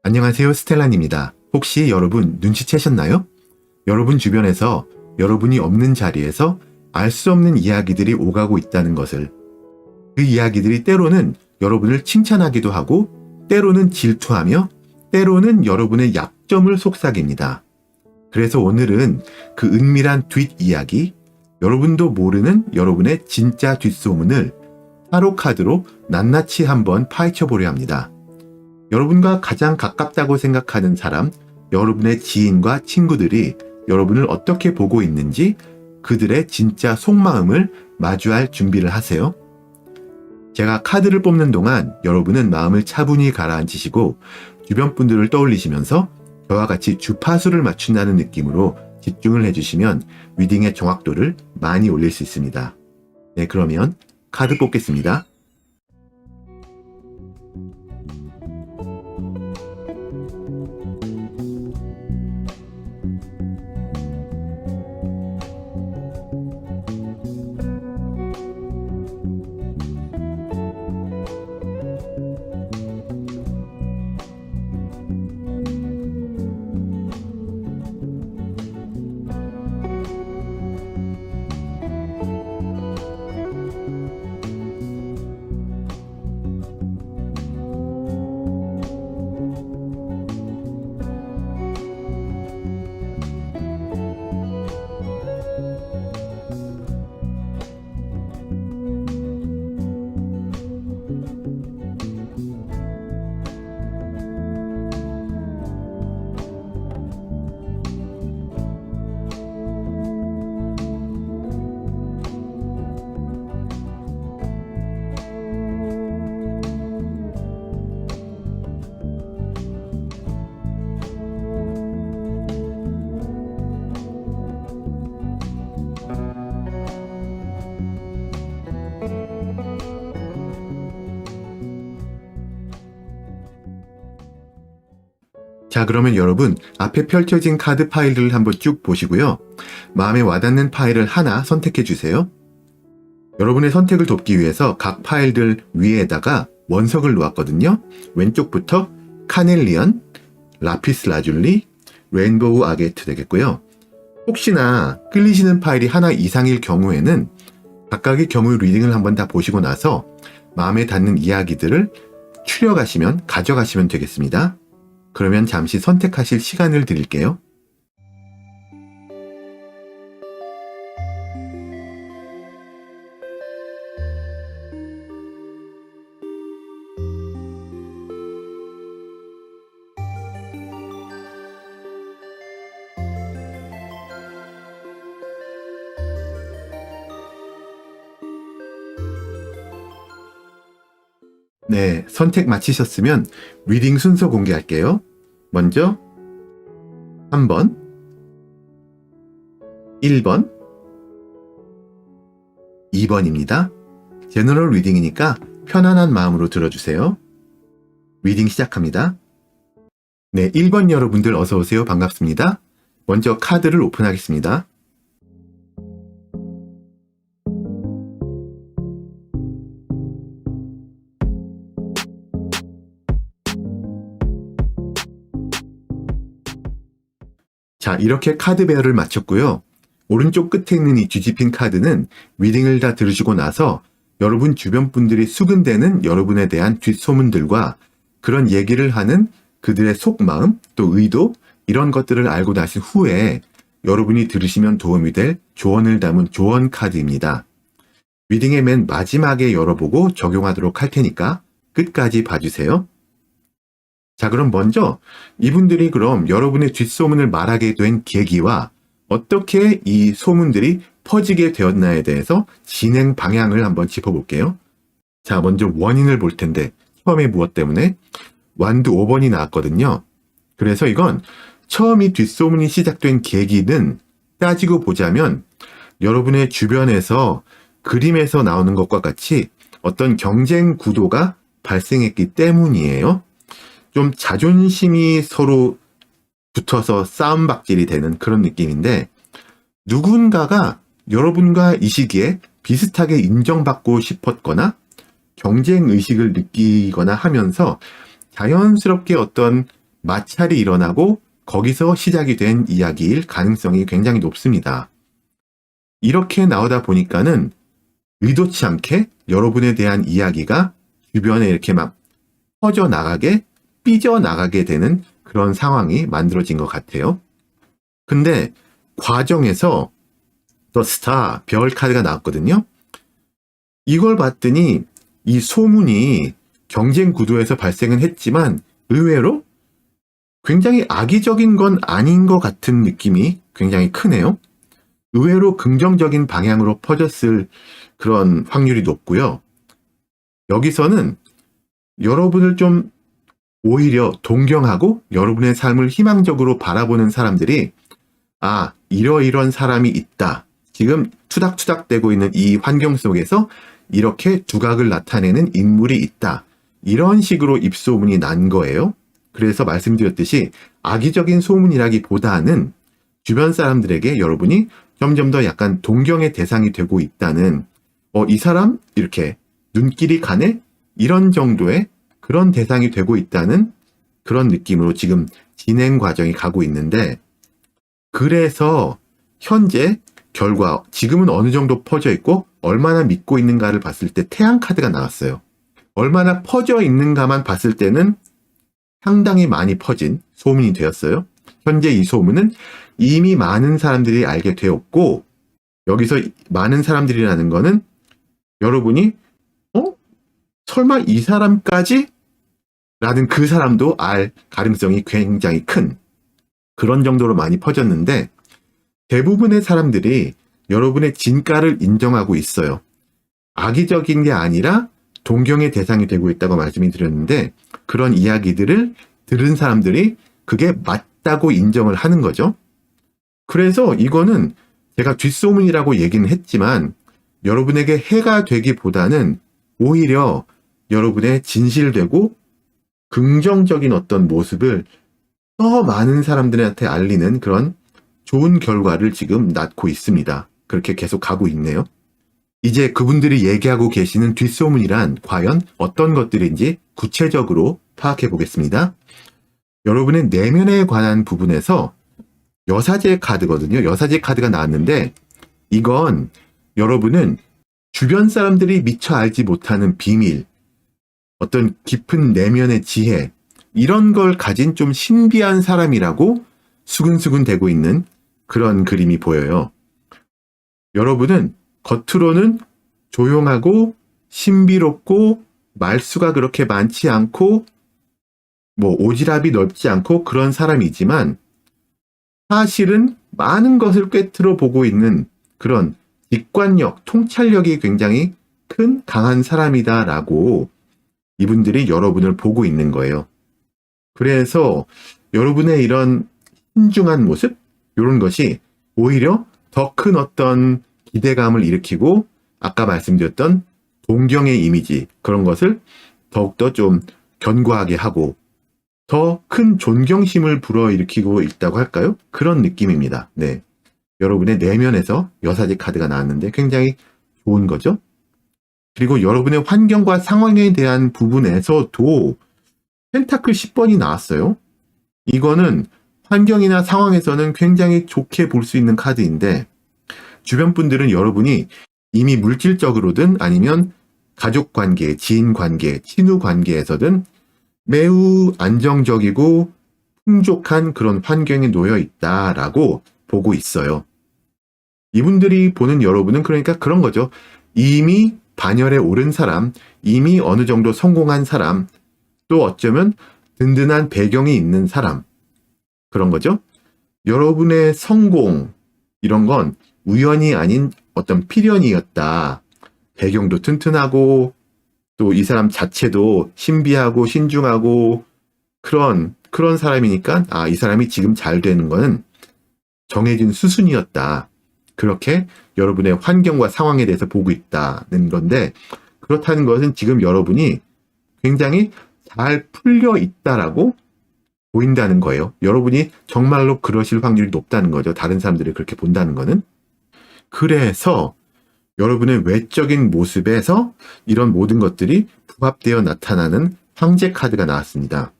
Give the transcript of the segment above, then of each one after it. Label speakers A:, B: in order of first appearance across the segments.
A: 안녕하세요, 스텔란입니다. 혹시 여러분 눈치채셨나요? 여러분 주변에서 여러분이 없는 자리에서 알 수 없는 이야기들이 오가고 있다는 것을. 그 이야기들이 때로는 여러분을 칭찬하기도 하고, 때로는 질투하며, 때로는 여러분의 약점을 속삭입니다. 그래서 오늘은 그 은밀한 뒷이야기, 여러분도 모르는 여러분의 진짜 뒷소문을 타로 카드로 낱낱이 한번 파헤쳐 보려 합니다. 여러분과 가장 가깝다고 생각하는 사람, 여러분의 지인과 친구들이 여러분을 어떻게 보고 있는지 그들의 진짜 속마음을 마주할 준비를 하세요. 제가 카드를 뽑는 동안 여러분은 마음을 차분히 가라앉히시고 주변 분들을 떠올리시면서 저와 같이 주파수를 맞춘다는 느낌으로 집중을 해주시면 리딩의 정확도를 많이 올릴 수 있습니다. 네, 그러면 카드 뽑겠습니다. 자, 그러면 여러분 앞에 펼쳐진 카드 파일들을 한번 쭉 보시고요. 마음에 와닿는 파일을 하나 선택해 주세요. 여러분의 선택을 돕기 위해서 각 파일들 위에다가 원석을 놓았거든요. 왼쪽부터 카넬리언, 라피스 라줄리, 레인보우 아게트 되겠고요. 혹시나 끌리시는 파일이 하나 이상일 경우에는 각각의 경우 리딩을 한번 다 보시고 나서 마음에 닿는 이야기들을 추려가시면 가져가시면 되겠습니다. 그러면 잠시 선택하실 시간을 드릴게요. 네, 선택 마치셨으면 리딩 순서 공개할게요. 먼저 3번, 1번, 2번입니다. 제너럴 리딩이니까 편안한 마음으로 들어주세요. 리딩 시작합니다. 네, 1번 여러분들 어서 오세요. 반갑습니다. 먼저 카드를 오픈하겠습니다. 자, 이렇게 카드 배열을 마쳤고요. 오른쪽 끝에 있는 이 뒤집힌 카드는 리딩을 다 들으시고 나서 여러분 주변 분들이 수근대는 여러분에 대한 뒷소문들과 그런 얘기를 하는 그들의 속마음, 또 의도, 이런 것들을 알고 나신 후에 여러분이 들으시면 도움이 될 조언을 담은 조언 카드입니다. 리딩의 맨 마지막에 열어보고 적용하도록 할 테니까 끝까지 봐주세요. 자, 그럼 먼저 이분들이 그럼 여러분의 뒷소문을 말하게 된 계기와 어떻게 이 소문들이 퍼지게 되었나에 대해서 진행 방향을 한번 짚어볼게요. 자, 먼저 원인을 볼 텐데 처음에 무엇 때문에? 완드 5번이 나왔거든요. 그래서 이건 처음 이 뒷소문이 시작된 계기는 따지고 보자면 여러분의 주변에서 그림에서 나오는 것과 같이 어떤 경쟁 구도가 발생했기 때문이에요. 좀 자존심이 서로 붙어서 싸움박질이 되는 그런 느낌인데 누군가가 여러분과 이 시기에 비슷하게 인정받고 싶었거나 경쟁의식을 느끼거나 하면서 자연스럽게 어떤 마찰이 일어나고 거기서 시작이 된 이야기일 가능성이 굉장히 높습니다. 이렇게 나오다 보니까는 의도치 않게 여러분에 대한 이야기가 주변에 이렇게 막 퍼져나가게, 삐져나가게 되는 그런 상황이 만들어진 것 같아요. 근데 과정에서 더 스타, 별 카드가 나왔거든요. 이걸 봤더니 이 소문이 경쟁 구도에서 발생은 했지만 의외로 굉장히 악의적인 건 아닌 것 같은 느낌이 굉장히 크네요. 의외로 긍정적인 방향으로 퍼졌을 그런 확률이 높고요. 여기서는 여러분을 좀 오히려 동경하고 여러분의 삶을 희망적으로 바라보는 사람들이 이러이런 사람이 있다. 지금 투닥투닥대고 있는 이 환경 속에서 이렇게 두각을 나타내는 인물이 있다. 이런 식으로 입소문이 난 거예요. 그래서 말씀드렸듯이 악의적인 소문이라기보다는 주변 사람들에게 여러분이 점점 더 약간 동경의 대상이 되고 있다는 이 사람 이렇게 눈길이 가네? 이런 정도의 그런 대상이 되고 있다는 그런 느낌으로 지금 진행 과정이 가고 있는데 그래서 현재 결과 지금은 어느 정도 퍼져 있고 얼마나 믿고 있는가를 봤을 때 태양 카드가 나왔어요. 얼마나 퍼져 있는가만 봤을 때는 상당히 많이 퍼진 소문이 되었어요. 현재 이 소문은 이미 많은 사람들이 알게 되었고 여기서 많은 사람들이라는 거는 여러분이 설마 이 사람까지? 라는 그 사람도 알 가능성이 굉장히 큰 그런 정도로 많이 퍼졌는데 대부분의 사람들이 여러분의 진가를 인정하고 있어요. 악의적인 게 아니라 동경의 대상이 되고 있다고 말씀을 드렸는데 그런 이야기들을 들은 사람들이 그게 맞다고 인정을 하는 거죠. 그래서 이거는 제가 뒷소문이라고 얘기는 했지만 여러분에게 해가 되기보다는 오히려 여러분의 진실되고 긍정적인 어떤 모습을 더 많은 사람들한테 알리는 그런 좋은 결과를 지금 낳고 있습니다. 그렇게 계속 가고 있네요. 이제 그분들이 얘기하고 계시는 뒷소문이란 과연 어떤 것들인지 구체적으로 파악해 보겠습니다. 여러분의 내면에 관한 부분에서 여사제 카드거든요. 여사제 카드가 나왔는데 이건 여러분은 주변 사람들이 미처 알지 못하는 비밀, 어떤 깊은 내면의 지혜, 이런 걸 가진 좀 신비한 사람이라고 수근수근 되고 있는 그런 그림이 보여요. 여러분은 겉으로는 조용하고 신비롭고 말수가 그렇게 많지 않고 오지랖이 넓지 않고 그런 사람이지만 사실은 많은 것을 꿰뚫어 보고 있는 그런 직관력, 통찰력이 굉장히 큰 강한 사람이다라고 이분들이 여러분을 보고 있는 거예요. 그래서 여러분의 이런 신중한 모습, 이런 것이 오히려 더 큰 어떤 기대감을 일으키고 아까 말씀드렸던 동경의 이미지, 그런 것을 더욱더 좀 견고하게 하고 더 큰 존경심을 불어일으키고 있다고 할까요? 그런 느낌입니다. 네, 여러분의 내면에서 여사제 카드가 나왔는데 굉장히 좋은 거죠. 그리고 여러분의 환경과 상황에 대한 부분에서도 펜타클 10번이 나왔어요. 이거는 환경이나 상황에서는 굉장히 좋게 볼 수 있는 카드인데 주변 분들은 여러분이 이미 물질적으로든 아니면 가족관계, 지인관계, 친후관계에서든 매우 안정적이고 풍족한 그런 환경에 놓여 있다라고 보고 있어요. 이분들이 보는 여러분은 그러니까 그런 거죠. 이미 반열에 오른 사람, 이미 어느 정도 성공한 사람, 또 어쩌면 든든한 배경이 있는 사람, 그런 거죠. 여러분의 성공, 이런 건 우연이 아닌 어떤 필연이었다. 배경도 튼튼하고 또 이 사람 자체도 신비하고 신중하고 그런 사람이니까 이 사람이 지금 잘 되는 거는 정해진 수순이었다. 그렇게 여러분의 환경과 상황에 대해서 보고 있다는 건데 그렇다는 것은 지금 여러분이 굉장히 잘 풀려 있다라고 보인다는 거예요. 여러분이 정말로 그러실 확률이 높다는 거죠. 다른 사람들이 그렇게 본다는 거는. 그래서 여러분의 외적인 모습에서 이런 모든 것들이 부합되어 나타나는 황제 카드가 나왔습니다.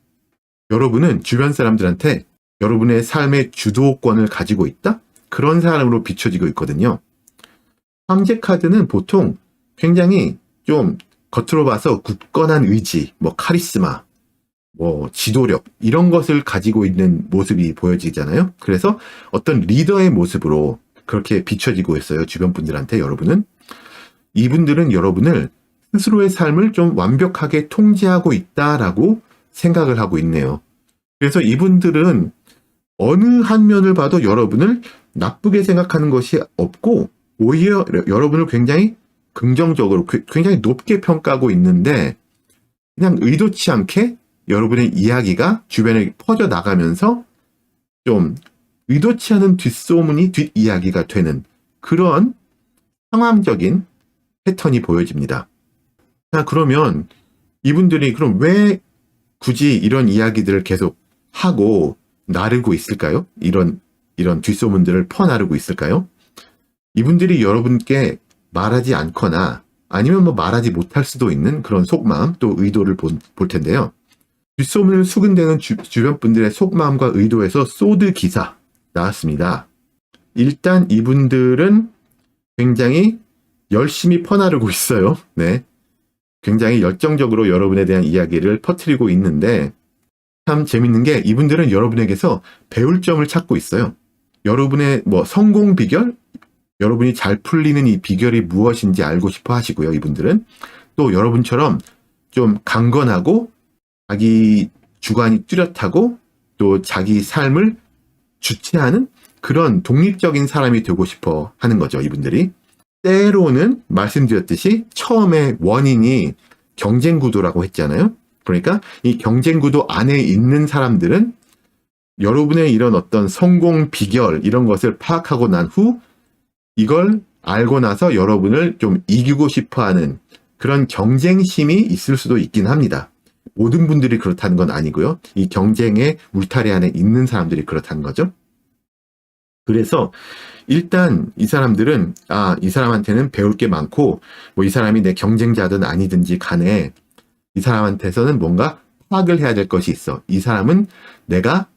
A: 여러분은 주변 사람들한테 여러분의 삶의 주도권을 가지고 있다? 그런 사람으로 비춰지고 있거든요. 황제 카드는 보통 굉장히 좀 겉으로 봐서 굳건한 의지, 카리스마, 지도력, 이런 것을 가지고 있는 모습이 보여지잖아요. 그래서 어떤 리더의 모습으로 그렇게 비춰지고 있어요. 주변 분들한테 여러분은. 이분들은 여러분을 스스로의 삶을 좀 완벽하게 통제하고 있다라고 생각을 하고 있네요. 그래서 이분들은 어느 한 면을 봐도 여러분을 나쁘게 생각하는 것이 없고 오히려 여러분을 굉장히 긍정적으로 굉장히 높게 평가하고 있는데 그냥 의도치 않게 여러분의 이야기가 주변에 퍼져나가면서 좀 의도치 않은 뒷소문이 뒷이야기가 되는 그런 상황적인 패턴이 보여집니다. 자, 그러면 이분들이 그럼 왜 굳이 이런 이야기들을 계속 하고 나르고 있을까요? 이런 뒷소문들을 퍼나르고 있을까요? 이분들이 여러분께 말하지 않거나 아니면 말하지 못할 수도 있는 그런 속마음 또 의도를 볼 텐데요. 뒷소문을 수근대는 주변 분들의 속마음과 의도에서 소드 기사 나왔습니다. 일단 이분들은 굉장히 열심히 퍼나르고 있어요. 네. 굉장히 열정적으로 여러분에 대한 이야기를 퍼뜨리고 있는데 참 재밌는 게 이분들은 여러분에게서 배울 점을 찾고 있어요. 여러분의 성공 비결? 여러분이 잘 풀리는 이 비결이 무엇인지 알고 싶어 하시고요. 이분들은 또 여러분처럼 좀 강건하고 자기 주관이 뚜렷하고 또 자기 삶을 주체하는 그런 독립적인 사람이 되고 싶어 하는 거죠. 이분들이. 때로는 말씀드렸듯이 처음에 원인이 경쟁 구도라고 했잖아요. 그러니까 이 경쟁 구도 안에 있는 사람들은 여러분의 이런 어떤 성공 비결 이런 것을 파악하고 난 후 이걸 알고 나서 여러분을 좀 이기고 싶어하는 그런 경쟁심이 있을 수도 있긴 합니다. 모든 분들이 그렇다는 건 아니고요. 이 경쟁의 울타리 안에 있는 사람들이 그렇다는 거죠. 그래서 일단 이 사람들은 이 사람한테는 배울 게 많고 이 사람이 내 경쟁자든 아니든지 간에 이 사람한테서는 뭔가 파악을 해야 될 것이 있어. 이 사람은 내가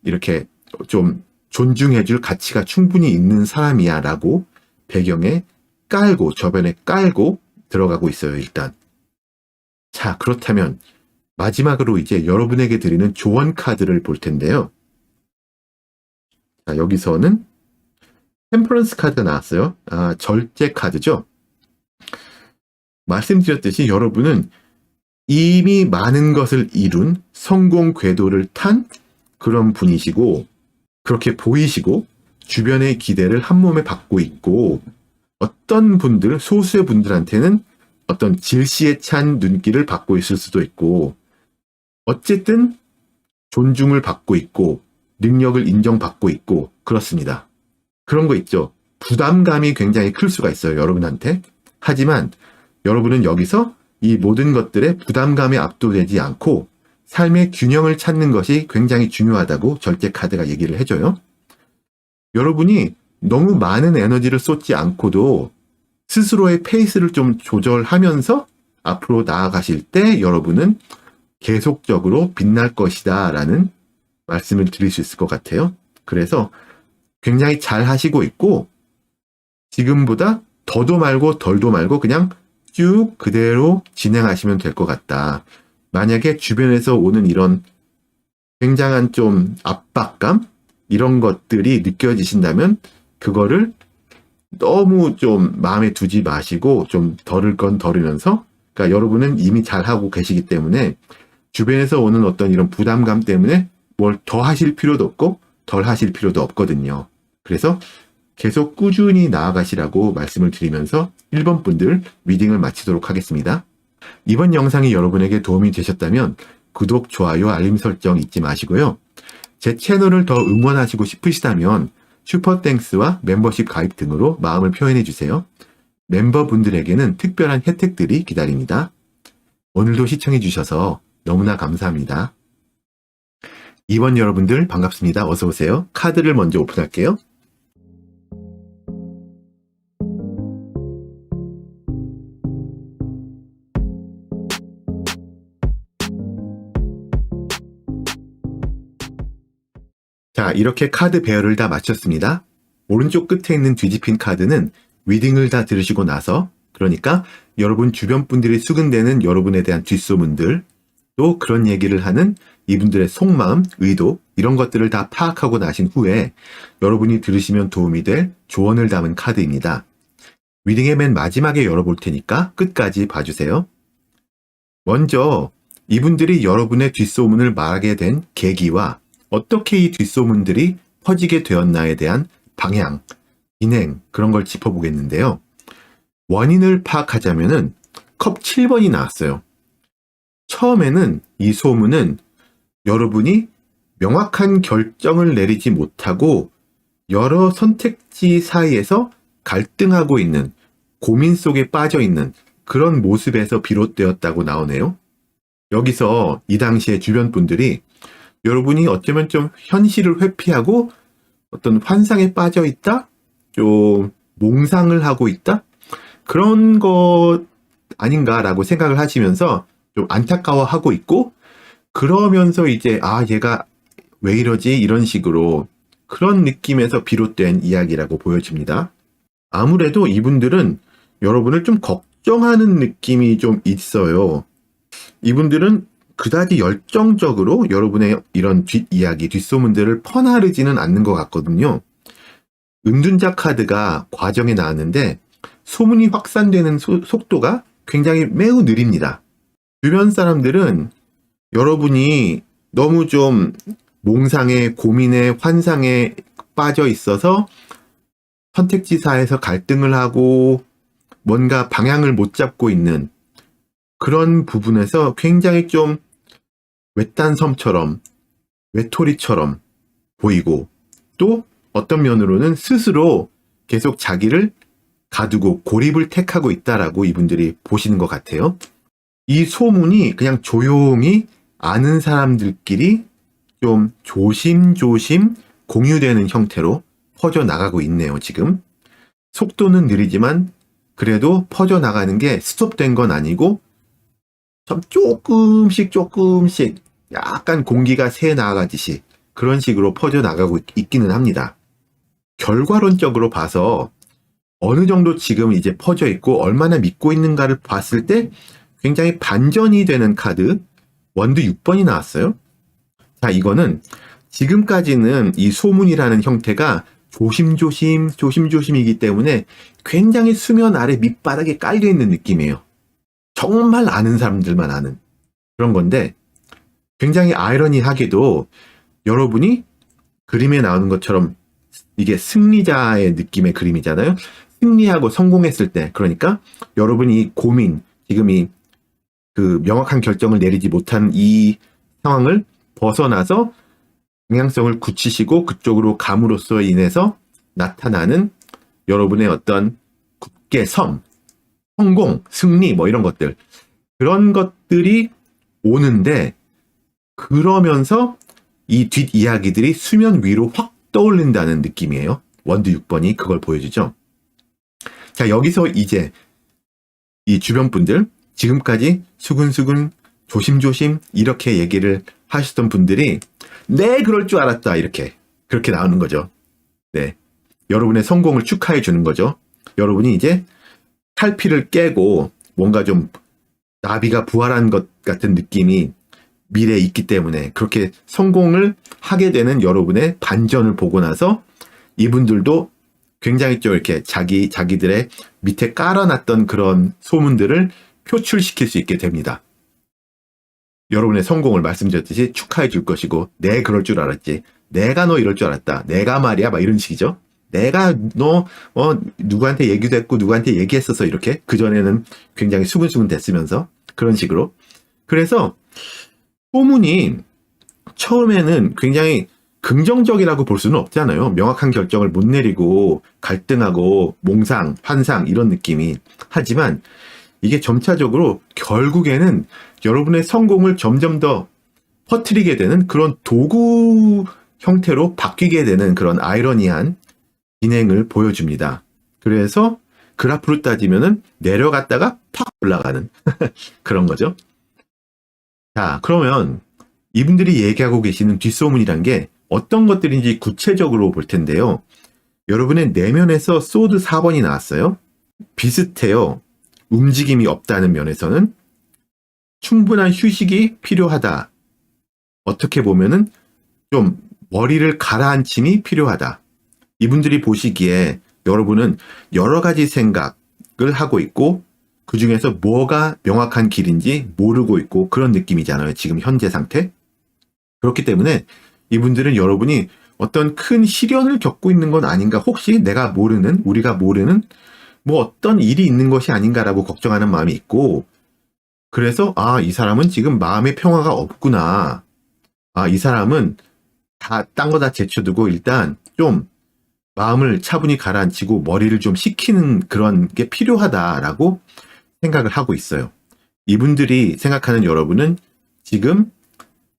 A: 이렇게 좀 존중해줄 가치가 충분히 있는 사람이야 라고 배경에 저변에 깔고 들어가고 있어요. 일단. 자, 그렇다면 마지막으로 이제 여러분에게 드리는 조언 카드를 볼 텐데요. 자, 여기서는 템퍼런스 카드가 나왔어요. 절제 카드죠. 말씀드렸듯이 여러분은 이미 많은 것을 이룬 성공 궤도를 탄 그런 분이시고 그렇게 보이시고 주변의 기대를 한 몸에 받고 있고 어떤 분들, 소수의 분들한테는 어떤 질시에 찬 눈길을 받고 있을 수도 있고 어쨌든 존중을 받고 있고 능력을 인정받고 있고 그렇습니다. 그런 거 있죠. 부담감이 굉장히 클 수가 있어요. 여러분한테. 하지만 여러분은 여기서 이 모든 것들에 부담감에 압도되지 않고 삶의 균형을 찾는 것이 굉장히 중요하다고 절제 카드가 얘기를 해줘요. 여러분이 너무 많은 에너지를 쏟지 않고도 스스로의 페이스를 좀 조절하면서 앞으로 나아가실 때 여러분은 계속적으로 빛날 것이다 라는 말씀을 드릴 수 있을 것 같아요. 그래서 굉장히 잘 하시고 있고 지금보다 더도 말고 덜도 말고 그냥 쭉 그대로 진행하시면 될 것 같다. 만약에 주변에서 오는 이런 굉장한 좀 압박감 이런 것들이 느껴지신다면 그거를 너무 좀 마음에 두지 마시고 좀 덜을 건 덜으면서 그러니까 여러분은 이미 잘하고 계시기 때문에 주변에서 오는 어떤 이런 부담감 때문에 뭘 더 하실 필요도 없고 덜 하실 필요도 없거든요. 그래서 계속 꾸준히 나아가시라고 말씀을 드리면서 1번 분들 리딩을 마치도록 하겠습니다. 이번 영상이 여러분에게 도움이 되셨다면 구독, 좋아요, 알림 설정 잊지 마시고요. 제 채널을 더 응원하시고 싶으시다면 슈퍼땡스와 멤버십 가입 등으로 마음을 표현해 주세요. 멤버분들에게는 특별한 혜택들이 기다립니다. 오늘도 시청해 주셔서 너무나 감사합니다. 2번 여러분들 반갑습니다. 어서 오세요. 카드를 먼저 오픈할게요. 자, 이렇게 카드 배열을 다 마쳤습니다. 오른쪽 끝에 있는 뒤집힌 카드는 리딩을 다 들으시고 나서, 그러니까 여러분 주변 분들이 수근대는 여러분에 대한 뒷소문들, 또 그런 얘기를 하는 이분들의 속마음, 의도, 이런 것들을 다 파악하고 나신 후에 여러분이 들으시면 도움이 될 조언을 담은 카드입니다. 리딩의 맨 마지막에 열어볼 테니까 끝까지 봐주세요. 먼저 이분들이 여러분의 뒷소문을 말하게 된 계기와 어떻게 이 뒷소문들이 퍼지게 되었나에 대한 방향, 진행, 그런 걸 짚어보겠는데요. 원인을 파악하자면은 컵 7번이 나왔어요. 처음에는 이 소문은 여러분이 명확한 결정을 내리지 못하고 여러 선택지 사이에서 갈등하고 있는, 고민 속에 빠져 있는 그런 모습에서 비롯되었다고 나오네요. 여기서 이 당시에 주변 분들이 여러분이 어쩌면 좀 현실을 회피하고 어떤 환상에 빠져 있다? 좀 몽상을 하고 있다? 그런 것 아닌가라고 생각을 하시면서 좀 안타까워하고 있고, 그러면서 이제 얘가 왜 이러지? 이런 식으로 그런 느낌에서 비롯된 이야기라고 보여집니다. 아무래도 이분들은 여러분을 좀 걱정하는 느낌이 좀 있어요. 이분들은 그다지 열정적으로 여러분의 이런 뒷이야기, 뒷소문들을 퍼나르지는 않는 것 같거든요. 은둔자 카드가 과정에 나왔는데 소문이 확산되는 속도가 굉장히 매우 느립니다. 주변 사람들은 여러분이 너무 좀 몽상에, 고민에, 환상에 빠져 있어서 선택지사에서 갈등을 하고 뭔가 방향을 못 잡고 있는 그런 부분에서 굉장히 좀 외딴 섬처럼, 외톨이처럼 보이고, 또 어떤 면으로는 스스로 계속 자기를 가두고 고립을 택하고 있다라고 이분들이 보시는 것 같아요. 이 소문이 그냥 조용히 아는 사람들끼리 좀 조심조심 공유되는 형태로 퍼져나가고 있네요, 지금. 속도는 느리지만 그래도 퍼져나가는 게 스톱된 건 아니고 좀 조금씩 약간 공기가 새 나가듯이 그런 식으로 퍼져나가고 있기는 합니다. 결과론적으로 봐서 어느 정도 지금 이제 퍼져 있고 얼마나 믿고 있는가를 봤을 때 굉장히 반전이 되는 카드 원드 6번이 나왔어요. 자, 이거는 지금까지는 이 소문이라는 형태가 조심조심이기 때문에 굉장히 수면 아래 밑바닥에 깔려있는 느낌이에요. 정말 아는 사람들만 아는 그런 건데, 굉장히 아이러니하게도 여러분이 그림에 나오는 것처럼 이게 승리자의 느낌의 그림이잖아요. 승리하고 성공했을 때, 그러니까 여러분이 고민, 지금 그 명확한 결정을 내리지 못한 이 상황을 벗어나서 방향성을 굳히시고 그쪽으로 감으로써 인해서 나타나는 여러분의 어떤 굳게 성공, 승리, 뭐 이런 것들, 그런 것들이 오는데, 그러면서 이 뒷이야기들이 수면 위로 확 떠올린다는 느낌이에요. 원드 6번이 그걸 보여주죠. 자, 여기서 이제 이 주변 분들, 지금까지 수근수근 조심조심 이렇게 얘기를 하셨던 분들이 네, 그럴 줄 알았다, 그렇게 나오는 거죠. 네, 여러분의 성공을 축하해 주는 거죠. 여러분이 이제 탈피를 깨고 뭔가 좀 나비가 부활한 것 같은 느낌이 미래에 있기 때문에 그렇게 성공을 하게 되는 여러분의 반전을 보고 나서 이분들도 굉장히 좀 이렇게 자기들의 밑에 깔아놨던 그런 소문들을 표출시킬 수 있게 됩니다. 여러분의 성공을 말씀드렸듯이 축하해 줄 것이고, 네, 그럴 줄 알았지. 내가 너 이럴 줄 알았다. 내가 말이야, 막 이런 식이죠. 내가 너 누구한테 얘기도 했고 누구한테 얘기했어서 이렇게 그전에는 굉장히 수근수근 됐으면서 그런 식으로. 그래서 소문이 처음에는 굉장히 긍정적이라고 볼 수는 없잖아요. 명확한 결정을 못 내리고 갈등하고 몽상, 환상 이런 느낌이. 하지만 이게 점차적으로 결국에는 여러분의 성공을 점점 더 퍼뜨리게 되는 그런 도구 형태로 바뀌게 되는 그런 아이러니한 진행을 보여줍니다. 그래서 그래프로 따지면은 내려갔다가 팍 올라가는 그런 거죠. 자, 그러면 이분들이 얘기하고 계시는 뒷소문이란 게 어떤 것들인지 구체적으로 볼 텐데요. 여러분의 내면에서 소드 4번이 나왔어요. 비슷해요. 움직임이 없다는 면에서는 충분한 휴식이 필요하다. 어떻게 보면은 좀 머리를 가라앉힘이 필요하다. 이분들이 보시기에 여러분은 여러 가지 생각을 하고 있고 그 중에서 뭐가 명확한 길인지 모르고 있고 그런 느낌이잖아요. 지금 현재 상태. 그렇기 때문에 이분들은 여러분이 어떤 큰 시련을 겪고 있는 건 아닌가, 혹시 내가 모르는, 우리가 모르는 뭐 어떤 일이 있는 것이 아닌가라고 걱정하는 마음이 있고, 그래서 이 사람은 지금 마음의 평화가 없구나. 이 사람은 딴 거 다 제쳐두고 일단 좀 마음을 차분히 가라앉히고 머리를 좀 식히는 그런 게 필요하다라고 생각을 하고 있어요. 이분들이 생각하는 여러분은 지금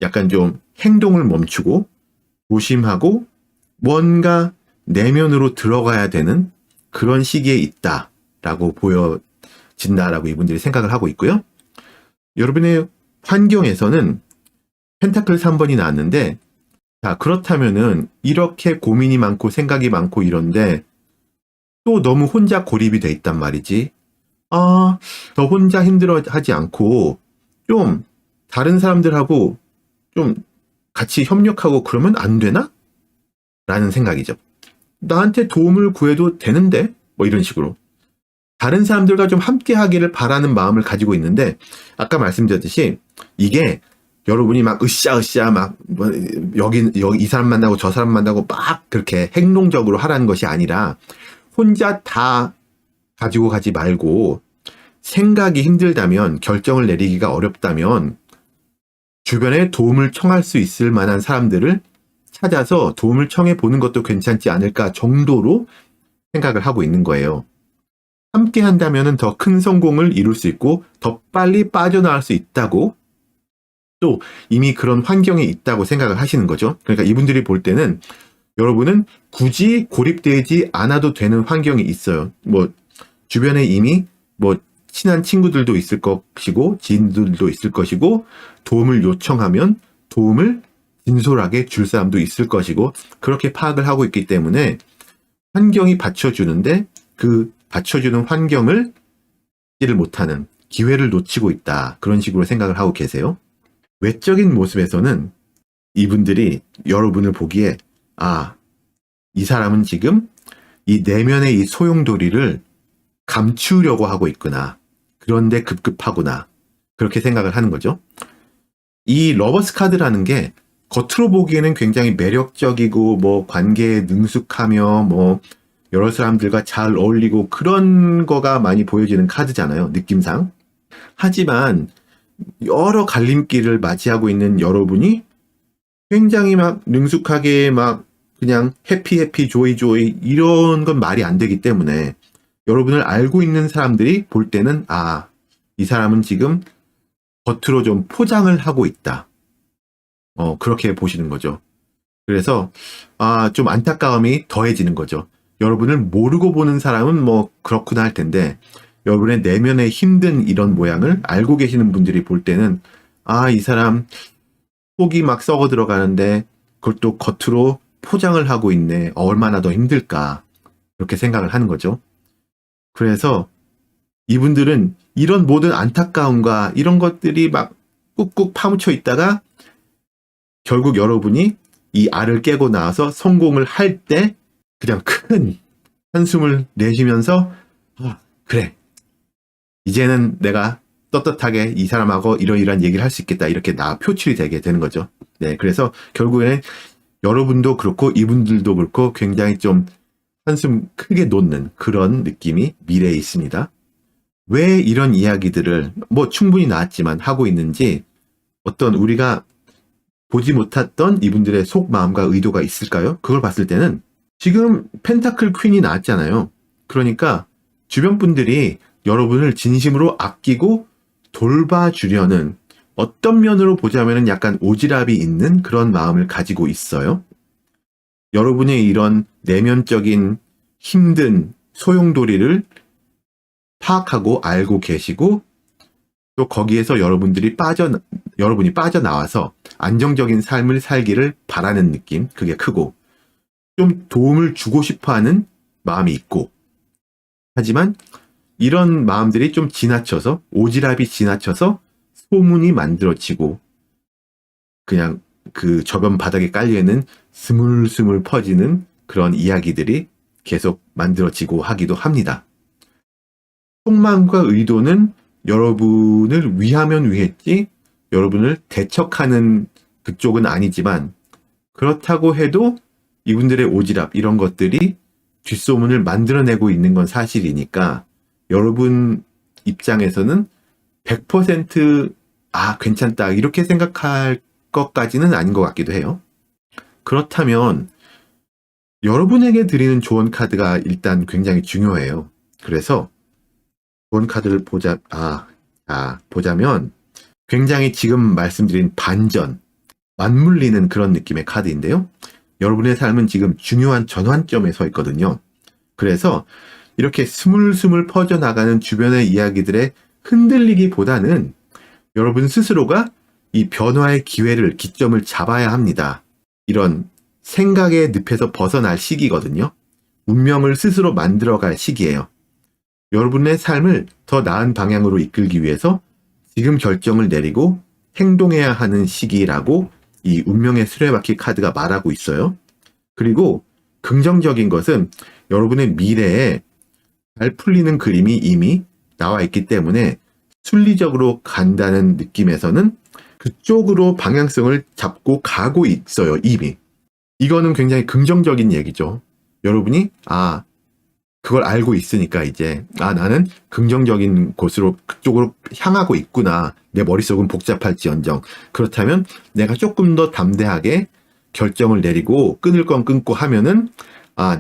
A: 약간 좀 행동을 멈추고 조심하고 뭔가 내면으로 들어가야 되는 그런 시기에 있다라고 보여진다라고 이분들이 생각을 하고 있고요. 여러분의 환경에서는 펜타클 3번이 나왔는데, 자, 그렇다면은 이렇게 고민이 많고 생각이 많고 이런데 또 너무 혼자 고립이 돼 있단 말이지. 너 혼자 힘들어하지 않고 좀 다른 사람들하고 좀 같이 협력하고 그러면 안 되나? 라는 생각이죠. 나한테 도움을 구해도 되는데? 뭐 이런 식으로. 다른 사람들과 좀 함께 하기를 바라는 마음을 가지고 있는데, 아까 말씀드렸듯이 이게 여러분이 막 으쌰으쌰 막 여기 이 사람 만나고 저 사람 만나고 막 그렇게 행동적으로 하라는 것이 아니라 혼자 다 가지고 가지 말고 생각이 힘들다면, 결정을 내리기가 어렵다면 주변에 도움을 청할 수 있을 만한 사람들을 찾아서 도움을 청해 보는 것도 괜찮지 않을까 정도로 생각을 하고 있는 거예요. 함께 한다면 더 큰 성공을 이룰 수 있고 더 빨리 빠져나갈 수 있다고, 또 이미 그런 환경에 있다고 생각을 하시는 거죠. 그러니까 이분들이 볼 때는 여러분은 굳이 고립되지 않아도 되는 환경이 있어요. 뭐 주변에 이미 뭐 친한 친구들도 있을 것이고 지인들도 있을 것이고 도움을 요청하면 도움을 진솔하게 줄 사람도 있을 것이고, 그렇게 파악을 하고 있기 때문에 환경이 받쳐주는데 그 받쳐주는 환경을 를 못하는 기회를 놓치고 있다, 그런 식으로 생각을 하고 계세요. 외적인 모습에서는 이분들이 여러분을 보기에 이 사람은 지금 이 내면의 이 소용돌이를 감추려고 하고 있구나, 그런데 급급하구나, 그렇게 생각을 하는 거죠. 이 러버스 카드라는 게 겉으로 보기에는 굉장히 매력적이고 뭐 관계에 능숙하며 뭐 여러 사람들과 잘 어울리고 그런 거가 많이 보여지는 카드잖아요, 느낌상. 하지만 여러 갈림길을 맞이하고 있는 여러분이 굉장히 막 능숙하게 막 그냥 해피 조이 이런 건 말이 안 되기 때문에 여러분을 알고 있는 사람들이 볼 때는 이 사람은 지금 겉으로 좀 포장을 하고 있다, 그렇게 보시는 거죠. 그래서 좀 안타까움이 더해지는 거죠. 여러분을 모르고 보는 사람은 뭐 그렇구나 할 텐데, 여러분의 내면의 힘든 이런 모양을 알고 계시는 분들이 볼 때는 이 사람 속이 막 썩어 들어가는데 그걸 또 겉으로 포장을 하고 있네, 얼마나 더 힘들까, 이렇게 생각을 하는 거죠. 그래서 이분들은 이런 모든 안타까움과 이런 것들이 막 꾹꾹 파묻혀 있다가 결국 여러분이 이 알을 깨고 나와서 성공을 할 때 그냥 큰 한숨을 내쉬면서 그래, 이제는 내가 떳떳하게 이 사람하고 이러이러한 얘기를 할 수 있겠다, 이렇게 표출이 되게 되는 거죠. 네, 그래서 결국에는 여러분도 그렇고 이분들도 그렇고 굉장히 좀 한숨 크게 놓는 그런 느낌이 미래에 있습니다. 왜 이런 이야기들을 뭐 충분히 나왔지만 하고 있는지, 어떤 우리가 보지 못했던 이분들의 속마음과 의도가 있을까요? 그걸 봤을 때는 지금 펜타클 퀸이 나왔잖아요. 그러니까 주변 분들이 여러분을 진심으로 아끼고 돌봐주려는, 어떤 면으로 보자면 약간 오지랖이 있는 그런 마음을 가지고 있어요. 여러분의 이런 내면적인 힘든 소용돌이를 파악하고 알고 계시고, 또 거기에서 여러분들이 여러분이 빠져나와서 안정적인 삶을 살기를 바라는 느낌, 그게 크고, 좀 도움을 주고 싶어 하는 마음이 있고, 하지만 이런 마음들이 좀 지나쳐서, 오지랖이 지나쳐서 소문이 만들어지고, 그냥 그 저변 바닥에 깔려있는 스물스물 퍼지는 그런 이야기들이 계속 만들어지고 하기도 합니다. 속마음과 의도는 여러분을 위하면 위했지, 여러분을 대척하는 그쪽은 아니지만, 그렇다고 해도 이분들의 오지랖, 이런 것들이 뒷소문을 만들어내고 있는 건 사실이니까, 여러분 입장에서는 100% 괜찮다, 이렇게 생각할 것까지는 아닌 것 같기도 해요. 그렇다면, 여러분에게 드리는 조언 카드가 일단 굉장히 중요해요. 그래서, 조언 카드를 보자면, 굉장히 지금 말씀드린 반전, 맞물리는 그런 느낌의 카드인데요. 여러분의 삶은 지금 중요한 전환점에 서 있거든요. 그래서 이렇게 스물스물 퍼져나가는 주변의 이야기들에 흔들리기보다는 여러분 스스로가 이 변화의 기점을 잡아야 합니다. 이런 생각의 늪에서 벗어날 시기거든요. 운명을 스스로 만들어갈 시기예요. 여러분의 삶을 더 나은 방향으로 이끌기 위해서 지금 결정을 내리고 행동해야 하는 시기라고 이 운명의 수레바퀴 카드가 말하고 있어요. 그리고 긍정적인 것은 여러분의 미래에 잘 풀리는 그림이 이미 나와 있기 때문에 순리적으로 간다는 느낌에서는 그쪽으로 방향성을 잡고 가고 있어요, 이미. 이거는 굉장히 긍정적인 얘기죠. 여러분이 그걸 알고 있으니까 이제 나는 긍정적인 곳으로 그쪽으로 향하고 있구나. 내 머릿속은 복잡할지언정. 그렇다면 내가 조금 더 담대하게 결정을 내리고 끊을 건 끊고 하면은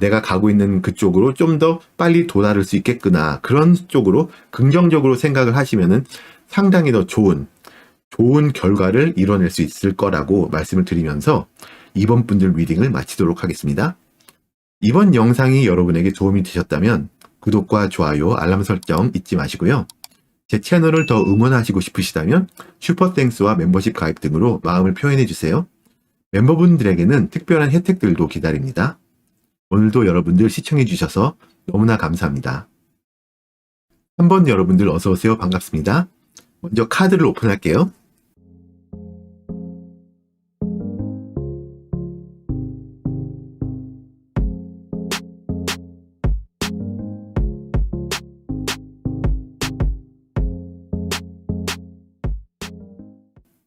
A: 내가 가고 있는 그쪽으로 좀 더 빨리 도달할 수 있겠구나. 그런 쪽으로 긍정적으로 생각을 하시면은 상당히 더 좋은 결과를 이뤄낼 수 있을 거라고 말씀을 드리면서 이번 분들 리딩을 마치도록 하겠습니다. 이번 영상이 여러분에게 도움이 되셨다면 구독과 좋아요, 알람 설정 잊지 마시고요. 제 채널을 더 응원하시고 싶으시다면 슈퍼땡스와 멤버십 가입 등으로 마음을 표현해주세요. 멤버분들에게는 특별한 혜택들도 기다립니다. 오늘도 여러분들 시청해주셔서 너무나 감사합니다. 한번 여러분들 어서오세요. 반갑습니다. 먼저 카드를 오픈할게요.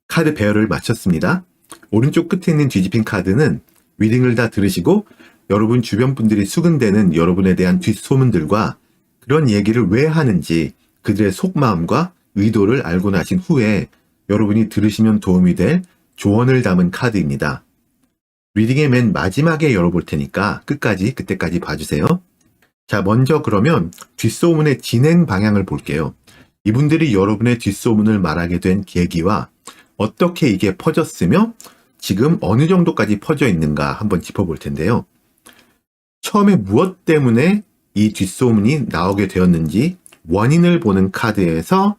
A: 카드 배열을 마쳤습니다. 오른쪽 끝에 있는 뒤집힌 카드는 리딩을 다 들으시고 여러분 주변 분들이 수근대는 여러분에 대한 뒷소문들과 그런 얘기를 왜 하는지 그들의 속마음과 의도를 알고 나신 후에 여러분이 들으시면 도움이 될 조언을 담은 카드입니다. 리딩의 맨 마지막에 열어볼 테니까 그때까지 봐주세요. 자, 먼저 그러면 뒷소문의 진행 방향을 볼게요. 이분들이 여러분의 뒷소문을 말하게 된 계기와 어떻게 이게 퍼졌으며 지금 어느 정도까지 퍼져 있는가 한번 짚어볼 텐데요. 처음에 무엇 때문에 이 뒷소문이 나오게 되었는지 원인을 보는 카드에서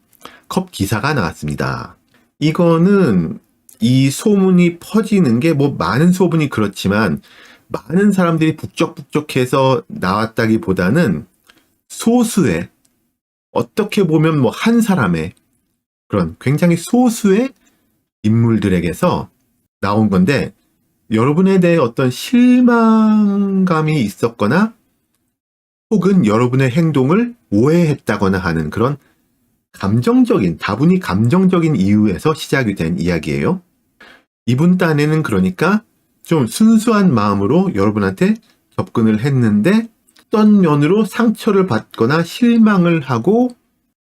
A: 컵 기사가 나왔습니다. 이거는 이 소문이 퍼지는 게 많은 소문이 그렇지만 많은 사람들이 북적북적해서 나왔다기보다는 소수의 어떻게 보면 한 사람의 그런 굉장히 소수의 인물들에게서 나온 건데 여러분에 대해 어떤 실망감이 있었거나 혹은 여러분의 행동을 오해했다거나 하는 그런 다분히 감정적인 이유에서 시작이 된 이야기예요. 이분 딴에는 그러니까 좀 순수한 마음으로 여러분한테 접근을 했는데 어떤 면으로 상처를 받거나 실망을 하고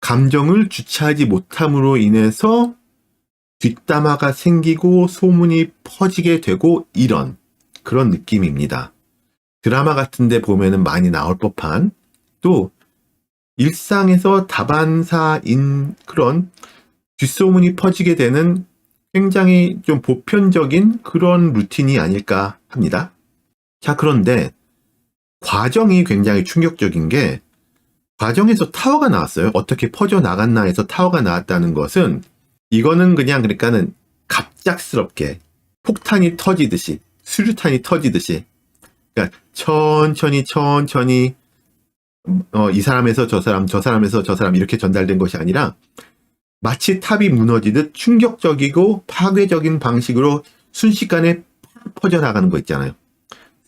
A: 감정을 주체하지 못함으로 인해서 뒷담화가 생기고 소문이 퍼지게 되고 이런 그런 느낌입니다. 드라마 같은 데 보면은 많이 나올 법한 또 일상에서 다반사인 그런 뒷소문이 퍼지게 되는 굉장히 좀 보편적인 그런 루틴이 아닐까 합니다. 자, 그런데 과정이 굉장히 충격적인 게 과정에서 타워가 나왔어요. 어떻게 퍼져나갔나 해서 타워가 나왔다는 것은 이거는 그냥 그러니까는 갑작스럽게 폭탄이 터지듯이, 수류탄이 터지듯이, 그러니까 천천히 이 사람에서 저 사람, 저 사람에서 저 사람 이렇게 전달된 것이 아니라 마치 탑이 무너지듯 충격적이고 파괴적인 방식으로 순식간에 팍 퍼져나가는 거 있잖아요.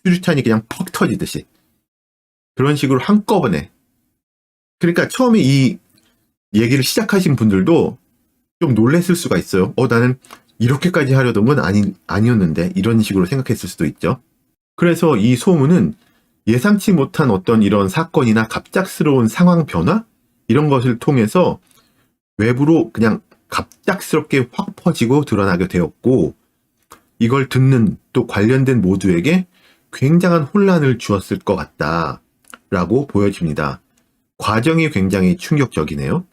A: 수류탄이 그냥 퍽 터지듯이. 그런 식으로 한꺼번에. 그러니까 처음에 이 얘기를 시작하신 분들도 좀 놀랬을 수가 있어요. 나는 이렇게까지 하려던 건 아니었는데 이런 식으로 생각했을 수도 있죠. 그래서 이 소문은 예상치 못한 어떤 이런 사건이나 갑작스러운 상황 변화 이런 것을 통해서 외부로 그냥 갑작스럽게 확 퍼지고 드러나게 되었고, 이걸 듣는 또 관련된 모두에게 굉장한 혼란을 주었을 것 같다라고 보여집니다. 과정이 굉장히 충격적이네요.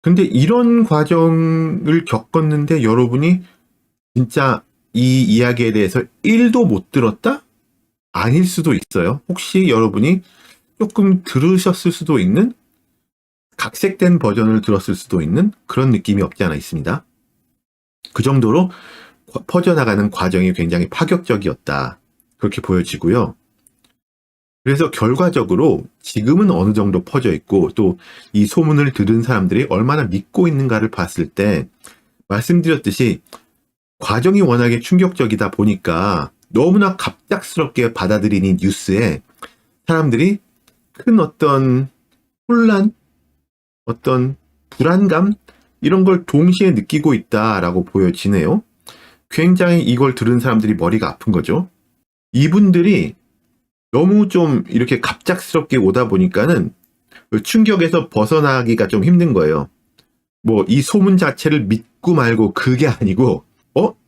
A: 근데 이런 과정을 겪었는데 여러분이 진짜 이 이야기에 대해서 1도 못 들었다? 아닐 수도 있어요. 혹시 여러분이 조금 들으셨을 수도 있는, 각색된 버전을 들었을 수도 있는 그런 느낌이 없지 않아 있습니다. 그 정도로 퍼져나가는 과정이 굉장히 파격적이었다. 그렇게 보여지고요. 그래서 결과적으로 지금은 어느 정도 퍼져 있고 또 이 소문을 들은 사람들이 얼마나 믿고 있는가를 봤을 때 말씀드렸듯이 과정이 워낙에 충격적이다 보니까 너무나 갑작스럽게 받아들인 이 뉴스에 사람들이 큰 어떤 혼란, 어떤 불안감 이런 걸 동시에 느끼고 있다라고 보여지네요. 굉장히 이걸 들은 사람들이 머리가 아픈 거죠. 이분들이 너무 좀 이렇게 갑작스럽게 오다 보니까는 충격에서 벗어나기가 좀 힘든 거예요. 뭐 이 소문 자체를 믿고 말고 그게 아니고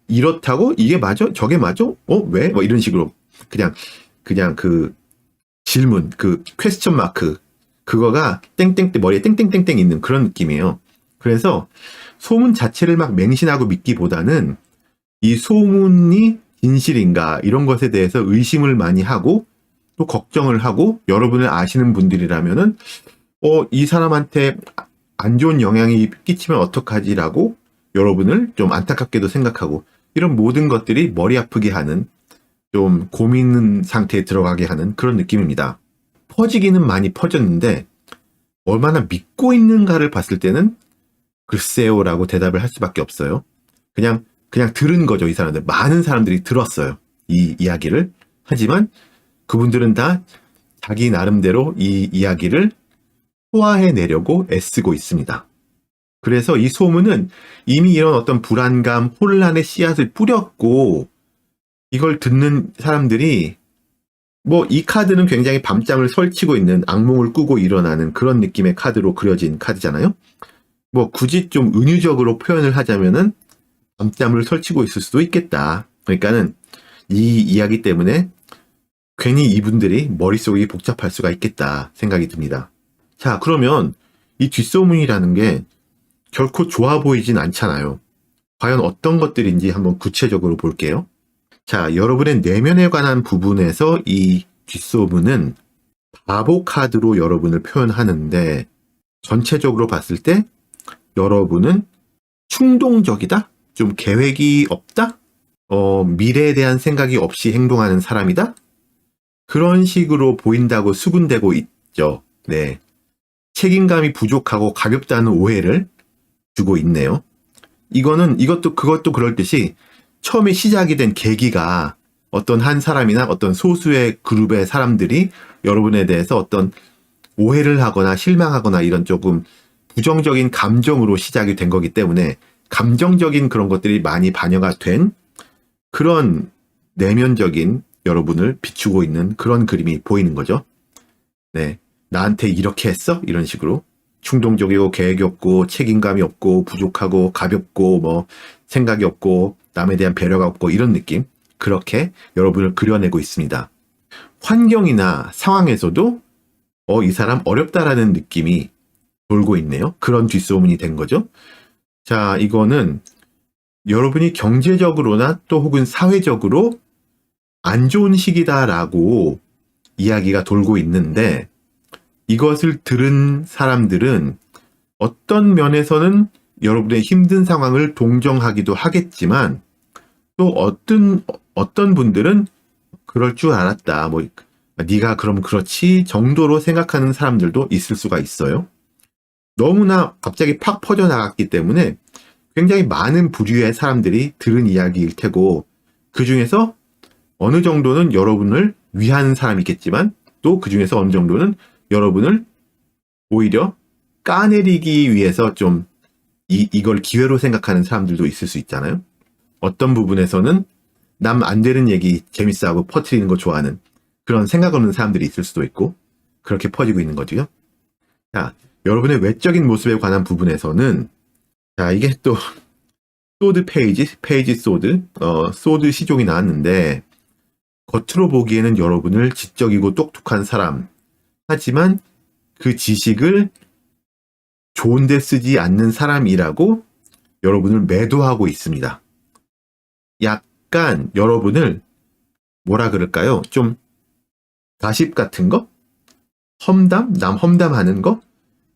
A: 이렇다고? 이게 맞아? 저게 맞아? 왜? 뭐 이런 식으로 그냥 그 질문, 그 퀘스천 마크 그거가 머리에 땡땡땡땡 있는 그런 느낌이에요. 그래서 소문 자체를 막 맹신하고 믿기보다는 이 소문이 진실인가 이런 것에 대해서 의심을 많이 하고 또 걱정을 하고, 여러분을 아시는 분들이라면은 이 사람한테 안 좋은 영향이 끼치면 어떡하지라고 여러분을 좀 안타깝게도 생각하고, 이런 모든 것들이 머리 아프게 하는, 좀 고민 상태에 들어가게 하는 그런 느낌입니다. 퍼지기는 많이 퍼졌는데 얼마나 믿고 있는가를 봤을 때는 글쎄요라고 대답을 할 수밖에 없어요. 그냥 들은 거죠. 이 사람들, 많은 사람들이 들었어요, 이 이야기를. 하지만 그분들은 다 자기 나름대로 이 이야기를 소화해내려고 애쓰고 있습니다. 그래서 이 소문은 이미 이런 어떤 불안감, 혼란의 씨앗을 뿌렸고, 이걸 듣는 사람들이 뭐 이 카드는 굉장히 밤잠을 설치고 있는, 악몽을 꾸고 일어나는 그런 느낌의 카드로 그려진 카드잖아요. 뭐 굳이 좀 은유적으로 표현을 하자면은 밤잠을 설치고 있을 수도 있겠다. 그러니까는 이 이야기 때문에 괜히 이분들이 머릿속이 복잡할 수가 있겠다 생각이 듭니다. 자, 그러면 이 뒷소문이라는 게 결코 좋아 보이진 않잖아요. 과연 어떤 것들인지 한번 구체적으로 볼게요. 자, 여러분의 내면에 관한 부분에서 이 뒷소문은 바보 카드로 여러분을 표현하는데, 전체적으로 봤을 때 여러분은 충동적이다? 좀 계획이 없다? 미래에 대한 생각이 없이 행동하는 사람이다? 그런 식으로 보인다고 수군되고 있죠. 네. 책임감이 부족하고 가볍다는 오해를 주고 있네요. 그것도 그럴 듯이 처음에 시작이 된 계기가 어떤 한 사람이나 어떤 소수의 그룹의 사람들이 여러분에 대해서 어떤 오해를 하거나 실망하거나 이런 조금 부정적인 감정으로 시작이 된 거기 때문에 감정적인 그런 것들이 많이 반영가 된 그런 내면적인 여러분을 비추고 있는 그런 그림이 보이는 거죠. 네. 나한테 이렇게 했어? 이런 식으로. 충동적이고 계획이 없고 책임감이 없고 부족하고 가볍고 뭐 생각이 없고 남에 대한 배려가 없고 이런 느낌. 그렇게 여러분을 그려내고 있습니다. 환경이나 상황에서도 이 사람 어렵다라는 느낌이 돌고 있네요. 그런 뒷소문이 된 거죠. 자, 이거는 여러분이 경제적으로나 또 혹은 사회적으로 안 좋은 시기다라고 이야기가 돌고 있는데, 이것을 들은 사람들은 어떤 면에서는 여러분의 힘든 상황을 동정하기도 하겠지만 또 어떤 분들은 그럴 줄 알았다. 뭐 네가 그럼 그렇지 정도로 생각하는 사람들도 있을 수가 있어요. 너무나 갑자기 팍 퍼져나갔기 때문에 굉장히 많은 부류의 사람들이 들은 이야기일 테고 그 중에서 어느 정도는 여러분을 위하는 사람이 있겠지만 또 그 중에서 어느 정도는 여러분을 오히려 까내리기 위해서 좀 이걸 기회로 생각하는 사람들도 있을 수 있잖아요. 어떤 부분에서는 남 안 되는 얘기 재밌어 하고 퍼뜨리는 거 좋아하는 그런 생각 없는 사람들이 있을 수도 있고 그렇게 퍼지고 있는 거죠. 자, 여러분의 외적인 모습에 관한 부분에서는 자, 이게 또 소드 페이지 소드, 소드 시종이 나왔는데 겉으로 보기에는 여러분을 지적이고 똑똑한 사람 하지만 그 지식을 좋은데 쓰지 않는 사람이라고 여러분을 매도하고 있습니다. 약간 여러분을 뭐라 그럴까요? 좀 가십 같은 거? 남 험담하는 거?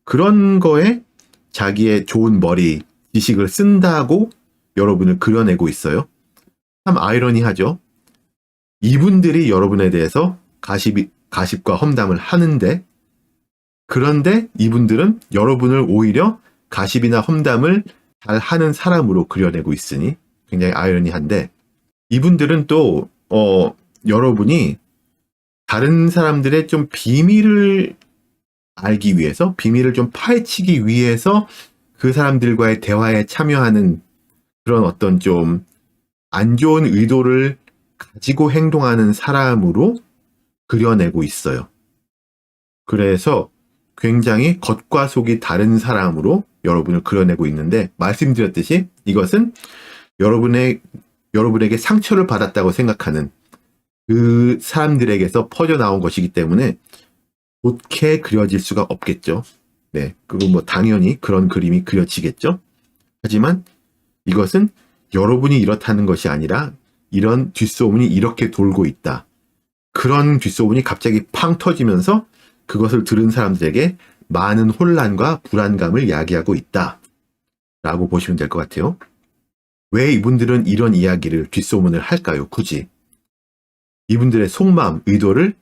A: 그런 거에 자기의 좋은 머리, 지식을 쓴다고 여러분을 그려내고 있어요. 참 아이러니하죠? 이분들이 여러분에 대해서 가십과 험담을 하는데 그런데 이분들은 여러분을 오히려 가십이나 험담을 잘 하는 사람으로 그려내고 있으니 굉장히 아이러니한데 이분들은 또 여러분이 다른 사람들의 좀 비밀을 알기 위해서 비밀을 좀 파헤치기 위해서 그 사람들과의 대화에 참여하는 그런 어떤 좀 안 좋은 의도를 가지고 행동하는 사람으로 그려내고 있어요. 그래서 굉장히 겉과 속이 다른 사람으로 여러분을 그려내고 있는데 말씀드렸듯이 이것은 여러분에게 상처를 받았다고 생각하는 그 사람들에게서 퍼져나온 것이기 때문에 좋게 그려질 수가 없겠죠. 네, 그리고 뭐 당연히 그런 그림이 그려지겠죠. 하지만 이것은 여러분이 이렇다는 것이 아니라 이런 뒷소문이 이렇게 돌고 있다. 그런 뒷소문이 갑자기 팡 터지면서 그것을 들은 사람들에게 많은 혼란과 불안감을 야기하고 있다. 라고 보시면 될 것 같아요. 왜 이분들은 이런 이야기를 뒷소문을 할까요? 굳이. 이분들의 속마음, 의도를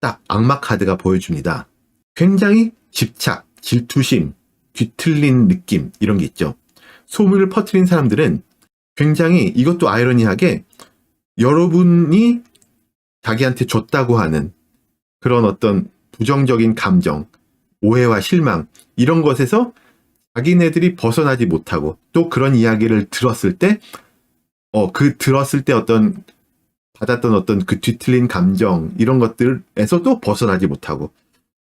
A: 딱 악마 카드가 보여줍니다. 굉장히 집착, 질투심, 뒤틀린 느낌 이런 게 있죠. 소문을 퍼뜨린 사람들은 굉장히 이것도 아이러니하게 여러분이 자기한테 줬다고 하는 그런 어떤 부정적인 감정, 오해와 실망 이런 것에서 자기네들이 벗어나지 못하고 또 그런 이야기를 들었을 때 들었을 때 받았던 어떤 그 뒤틀린 감정 이런 것들에서도 벗어나지 못하고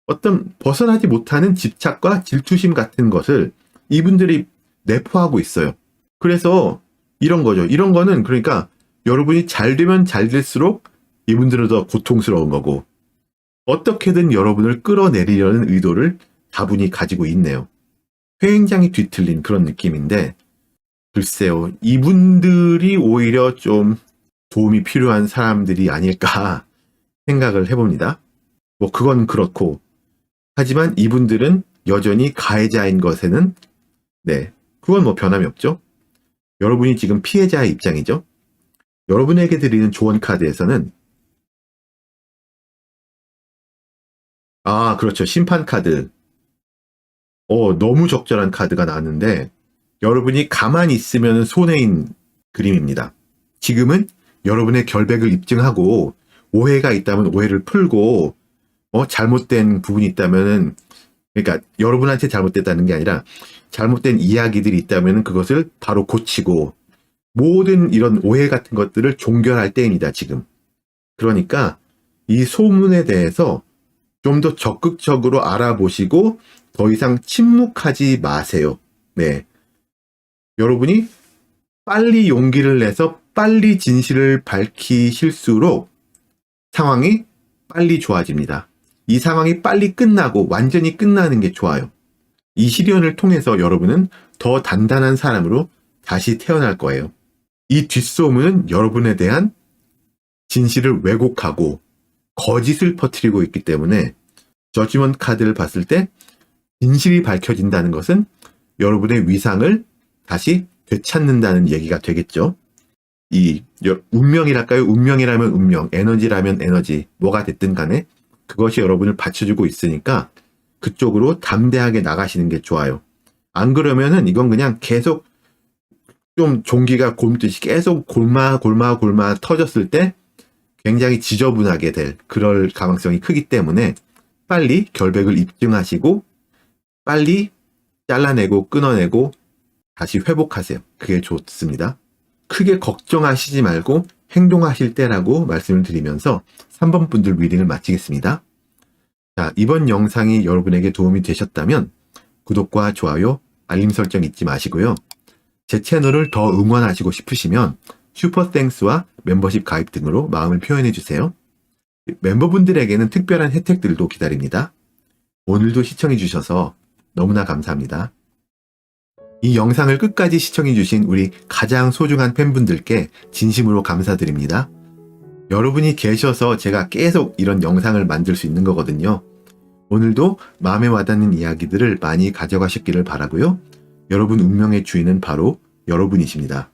A: 어떤 벗어나지 못하는 집착과 질투심 같은 것을 이분들이 내포하고 있어요. 그래서 이런 거죠. 이런 거는 그러니까 여러분이 잘 되면 잘 될수록 이분들은 더 고통스러운 거고 어떻게든 여러분을 끌어내리려는 의도를 다분히 가지고 있네요. 굉장히 뒤틀린 그런 느낌인데 글쎄요. 이분들이 오히려 좀 도움이 필요한 사람들이 아닐까 생각을 해봅니다. 뭐 그건 그렇고 하지만 이분들은 여전히 가해자인 것에는 네, 그건 뭐 변함이 없죠. 여러분이 지금 피해자의 입장이죠. 여러분에게 드리는 조언 카드에서는 그렇죠. 심판 카드. 너무 적절한 카드가 나왔는데 여러분이 가만히 있으면 손해인 그림입니다. 지금은 여러분의 결백을 입증하고 오해가 있다면 오해를 풀고 잘못된 부분이 있다면은 그러니까 여러분한테 잘못됐다는 게 아니라 잘못된 이야기들이 있다면 그것을 바로 고치고 모든 이런 오해 같은 것들을 종결할 때입니다. 지금. 그러니까 이 소문에 대해서 좀 더 적극적으로 알아보시고 더 이상 침묵하지 마세요. 네. 여러분이 빨리 용기를 내서 빨리 진실을 밝히실수록 상황이 빨리 좋아집니다. 이 상황이 빨리 끝나고 완전히 끝나는 게 좋아요. 이 시련을 통해서 여러분은 더 단단한 사람으로 다시 태어날 거예요. 이 뒷소문은 여러분에 대한 진실을 왜곡하고 거짓을 퍼뜨리고 있기 때문에 저지먼트 카드를 봤을 때 진실이 밝혀진다는 것은 여러분의 위상을 다시 되찾는다는 얘기가 되겠죠. 이 운명이랄까요? 운명이라면 운명, 에너지라면 에너지, 뭐가 됐든 간에 그것이 여러분을 받쳐주고 있으니까 그쪽으로 담대하게 나가시는 게 좋아요. 안 그러면은 이건 그냥 계속 좀 종기가 곪듯이 계속 골마 터졌을 때 굉장히 지저분하게 될 그럴 가능성이 크기 때문에 빨리 결백을 입증하시고 빨리 잘라내고 끊어내고 다시 회복하세요. 그게 좋습니다. 크게 걱정하시지 말고 행동하실 때라고 말씀을 드리면서 3번 분들 리딩을 마치겠습니다. 자, 이번 영상이 여러분에게 도움이 되셨다면 구독과 좋아요, 알림 설정 잊지 마시고요. 제 채널을 더 응원하시고 싶으시면 슈퍼땡스와 멤버십 가입 등으로 마음을 표현해 주세요. 멤버분들에게는 특별한 혜택들도 기다립니다. 오늘도 시청해 주셔서 너무나 감사합니다. 이 영상을 끝까지 시청해 주신 우리 가장 소중한 팬분들께 진심으로 감사드립니다. 여러분이 계셔서 제가 계속 이런 영상을 만들 수 있는 거거든요. 오늘도 마음에 와닿는 이야기들을 많이 가져가셨기를 바라고요. 여러분 운명의 주인은 바로 여러분이십니다.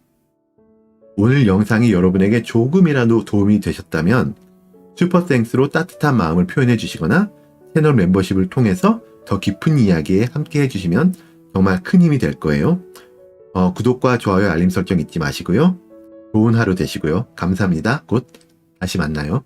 A: 오늘 영상이 여러분에게 조금이라도 도움이 되셨다면 슈퍼땡스로 따뜻한 마음을 표현해 주시거나 채널 멤버십을 통해서 더 깊은 이야기에 함께 해주시면 정말 큰 힘이 될 거예요. 구독과 좋아요, 알림 설정 잊지 마시고요. 좋은 하루 되시고요. 감사합니다. 곧 다시 만나요.